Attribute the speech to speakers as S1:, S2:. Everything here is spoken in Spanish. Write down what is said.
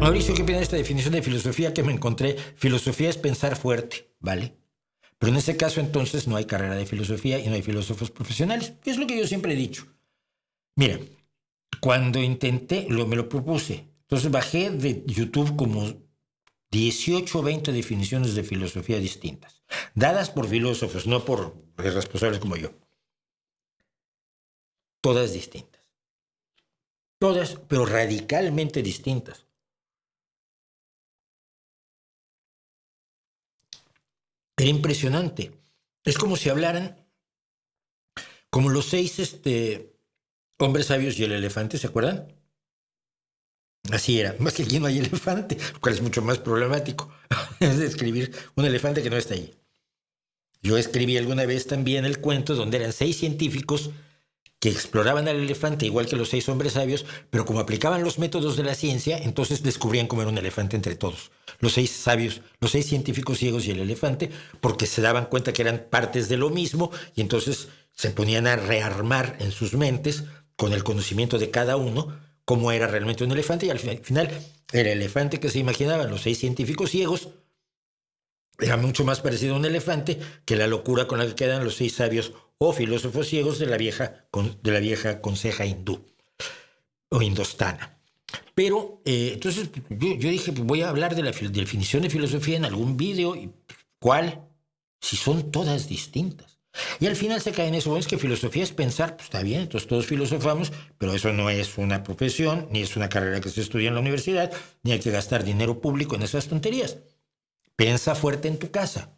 S1: Mauricio, ¿qué opina de esta definición de filosofía que me encontré? Filosofía es pensar fuerte, ¿vale? Pero en ese caso entonces no hay carrera de filosofía y no hay filósofos profesionales. Es lo que yo siempre he dicho. Mira, cuando intenté, me lo propuse. Entonces bajé de YouTube como 18 o 20 definiciones de filosofía distintas, dadas por filósofos, no por responsables como yo. Todas distintas. Todas, pero radicalmente distintas. Era impresionante. Es como si hablaran como los 6 hombres sabios y el elefante, ¿se acuerdan? Así era. Más que aquí no hay elefante, lo cual es mucho más problemático. Es describir un elefante que no está allí. Yo escribí alguna vez también el cuento donde eran 6 científicos que exploraban al elefante igual que los 6 hombres sabios, pero como aplicaban los métodos de la ciencia, entonces descubrían cómo era un elefante entre todos. Los 6 sabios, los 6 científicos ciegos y el elefante, porque se daban cuenta que eran partes de lo mismo y entonces se ponían a rearmar en sus mentes, con el conocimiento de cada uno, cómo era realmente un elefante, y al final el elefante que se imaginaban los 6 científicos ciegos era mucho más parecido a un elefante que la locura con la que quedan los 6 sabios o filósofos ciegos de la vieja conseja hindú o indostana. Pero entonces yo dije, pues voy a hablar de la definición de filosofía en algún vídeo. ¿Cuál? Si son todas distintas. Y al final se cae en eso. Es que filosofía es pensar, pues está bien, entonces todos filosofamos, pero eso no es una profesión, ni es una carrera que se estudia en la universidad, ni hay que gastar dinero público en esas tonterías. Piensa fuerte en tu casa.